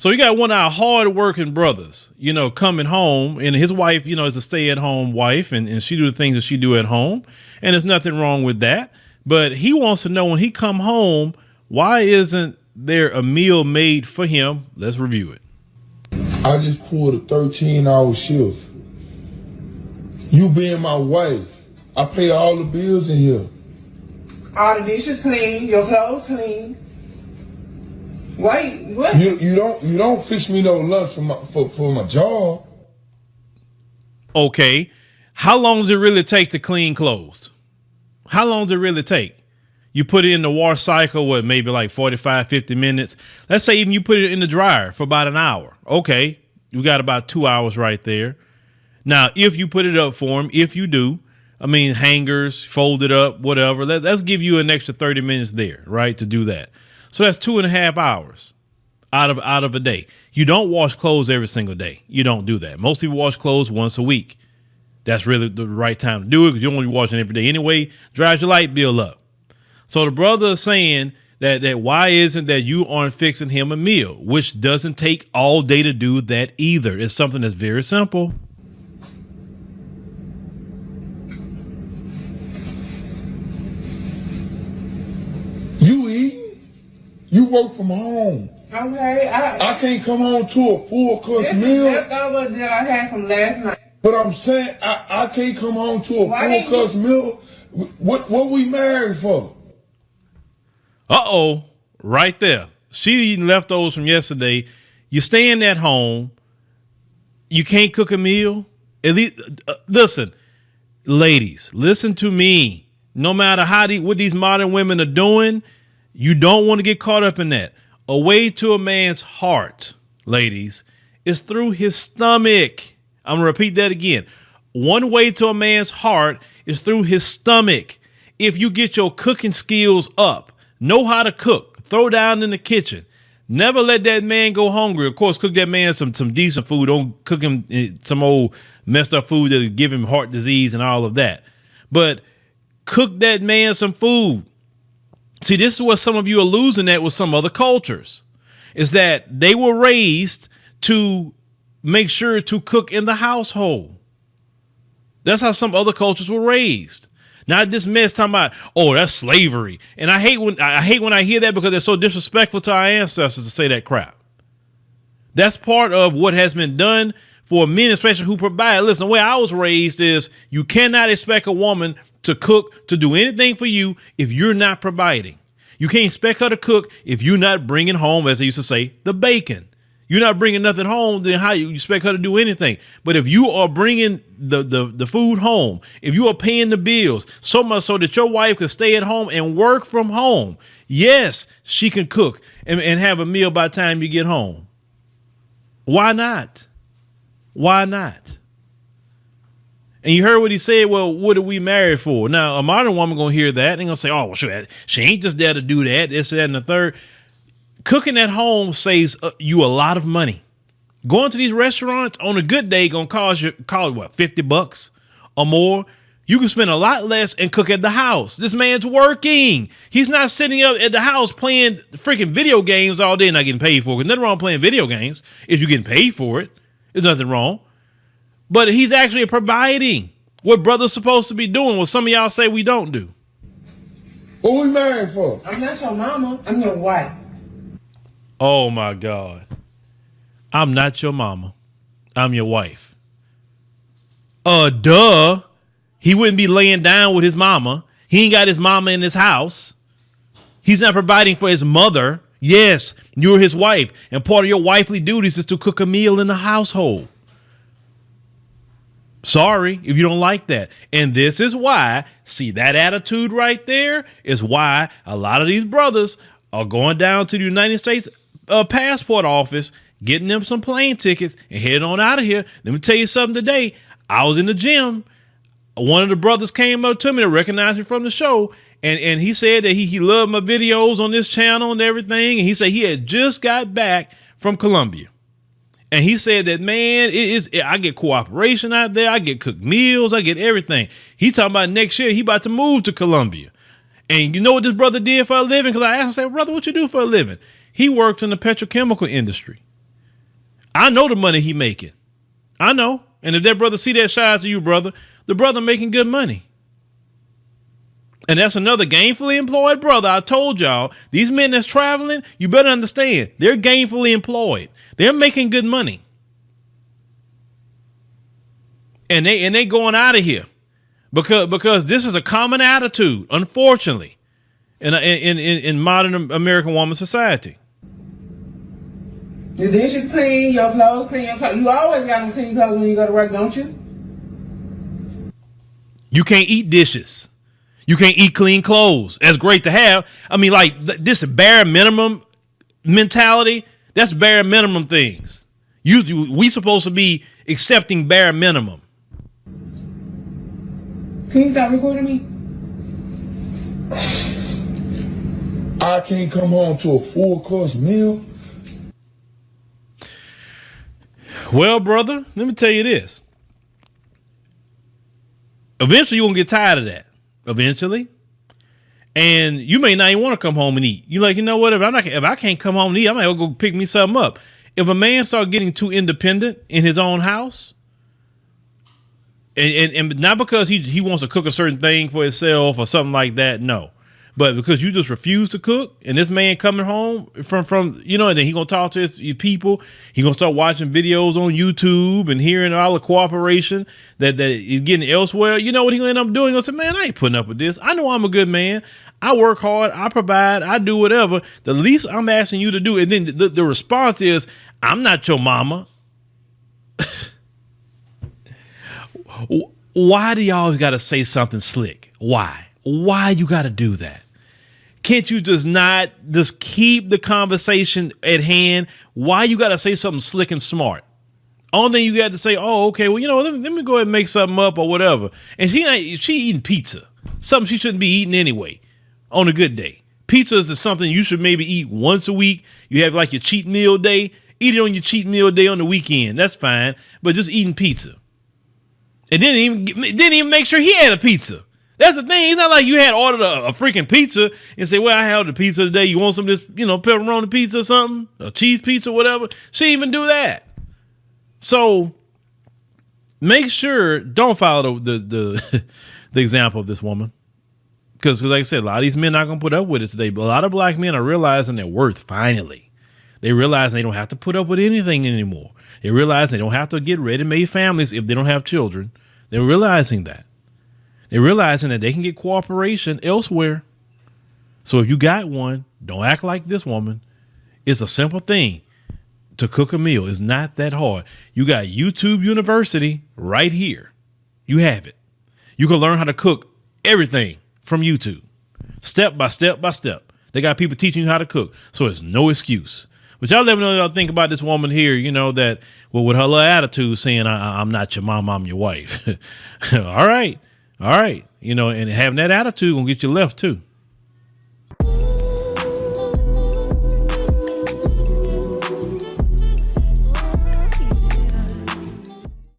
So you got one of our hard-working brothers, coming home, and his wife, is a stay-at-home wife, and she do the things that she do at home, and there's nothing wrong with that. But he wants to know when he come home, why isn't there a meal made for him? Let's review it. I just pulled a 13-hour shift. You being my wife, I pay all the bills in here. All the dishes clean, your clothes clean. Wait, what? You don't fix me no lunch for my job. Okay. How long does it really take to clean clothes? How long does it really take? You put it in the wash cycle, maybe like 45, 50 minutes. Let's say even you put it in the dryer for about an hour. Okay. You got about 2 hours right there. Now, if you put it up for him, if you do, hangers, fold it up, whatever, let's give you an extra 30 minutes there, right, to do that. So that's 2.5 hours out of a day. You don't wash clothes every single day. You don't do that. Most people wash clothes once a week. That's really the right time to do it because you don't want to be washing every day anyway. Drives your light bill up. So the brother is saying that why isn't that you aren't fixing him a meal, which doesn't take all day to do that either. It's something that's very simple. You eat. You work from home. Okay, I can't come home to a full course this meal. This is leftover that I had from last night. But I'm saying I can't come home to a full course meal. What we married for? Uh-oh, right there. She eating leftovers from yesterday. You staying at home. You can't cook a meal. At least, listen, ladies, listen to me. No matter what these modern women are doing, you don't want to get caught up in that. A way to a man's heart, ladies, is through his stomach. I'm going to repeat that again. One way to a man's heart is through his stomach. If you get your cooking skills up, know how to cook, throw down in the kitchen, never let that man go hungry. Of course, cook that man some decent food. Don't cook him some old messed up food that'll give him heart disease and all of that. But cook that man some food. See, this is what some of you are losing at with some other cultures, is that they were raised to make sure to cook in the household. That's how some other cultures were raised. Not this mess talking about, oh, that's slavery. And I hate when I hear that because they're so disrespectful to our ancestors to say that crap. That's part of what has been done for men, especially who provide. Listen, the way I was raised is you cannot expect a woman to cook, to do anything for you if you're not providing. You can't expect her to cook if you're not bringing home, as they used to say, the bacon. You're not bringing nothing home, then how you expect her to do anything? But if you are bringing the food home, if you are paying the bills, so much so that your wife can stay at home and work from home, yes, she can cook and have a meal by the time you get home. Why not? Why not? And you heard what he said. Well, what are we married for? Now, a modern woman going to hear that and going to say, oh, well, she ain't just there to do that, this, that, and the third. Cooking at home saves you a lot of money. Going to these restaurants on a good day going to cost you what, $50 or more. You can spend a lot less and cook at the house. This man's working. He's not sitting up at the house playing freaking video games all day and not getting paid for it. There's nothing wrong playing video games if you're getting paid for it. There's nothing wrong. But he's actually providing what brother's supposed to be doing, what some of y'all say we don't do. What we married for? I'm not your mama. I'm your wife. Oh, my God. I'm not your mama. I'm your wife. Duh. He wouldn't be laying down with his mama. He ain't got his mama in his house. He's not providing for his mother. Yes, you're his wife. And part of your wifely duties is to cook a meal in the household. Sorry if you don't like that. And this is why, see, that attitude right there is why a lot of these brothers are going down to the United States passport office, getting them some plane tickets and heading on out of here. Let me tell you something today. I was in the gym. One of the brothers came up to me to recognize me from the show. And he said that he loved my videos on this channel and everything. And he said he had just got back from Colombia. And he said that, man, I get cooperation out there. I get cooked meals. I get everything. He talking about next year he about to move to Colombia. And you know what this brother did for a living? Because I asked him, I said, brother, what you do for a living? He works in the petrochemical industry. I know the money he making. I know. And if that brother see that, shout out to you, brother. The brother making good money. And that's another gainfully employed brother. I told y'all, these men that's traveling, you better understand, they're gainfully employed. They're making good money. And they going out of here because this is a common attitude, unfortunately, in modern American woman society. The dishes clean, your clothes clean. You always got to clean clothes when you go to work, don't you? You can't eat dishes. You can't eat clean clothes. That's great to have. I mean, like this bare minimum mentality. That's bare minimum things. We supposed to be accepting bare minimum. Can you stop recording me? I can't come home to a full course meal. Well, brother, let me tell you this. Eventually, you're going to get tired of that. Eventually. And you may not even want to come home and eat. You're like, you know what? If I can't come home and eat, I might go pick me something up. If a man starts getting too independent in his own house, and not because he wants to cook a certain thing for himself or something like that, no. But because you just refuse to cook, and this man coming home from and then he gonna talk to his people, he gonna start watching videos on YouTube and hearing all the cooperation that he's getting elsewhere. You know what he gonna end up doing? He'll say, man, I ain't putting up with this. I know I'm a good man. I work hard. I provide. I do whatever. The least I'm asking you to do, and then the response is, I'm not your mama. Why do you always got to say something slick? Why you got to do that? Can't you just keep the conversation at hand? Why you got to say something slick and smart? Only thing you got to say, oh, okay, well, let me go ahead and make something up or whatever. And she eating pizza, something she shouldn't be eating anyway on a good day. Pizza is something you should maybe eat once a week. You have like your cheat meal day. Eat it on your cheat meal day on the weekend. That's fine. But just eating pizza. And didn't even make sure he had a pizza. That's the thing. It's not like you had ordered a freaking pizza and say, well, I had the pizza today. You want some of this, pepperoni pizza or something? A cheese pizza, whatever. She didn't even do that. So make sure, don't follow the example of this woman. Because like I said, a lot of these men are not going to put up with it today. But a lot of black men are realizing their worth finally. They realize they don't have to put up with anything anymore. They realize they don't have to get ready-made families if they don't have children. They're realizing that. They're realizing that they can get cooperation elsewhere. So if you got one, don't act like this woman. It's a simple thing to cook a meal. It's not that hard. You got YouTube University right here. You have it. You can learn how to cook everything from YouTube. Step by step by step. They got people teaching you how to cook. So it's no excuse. But y'all let me know what y'all think about this woman here, that with her little attitude saying, I'm not your mom, I'm your wife. All right. And having that attitude gonna get you left too.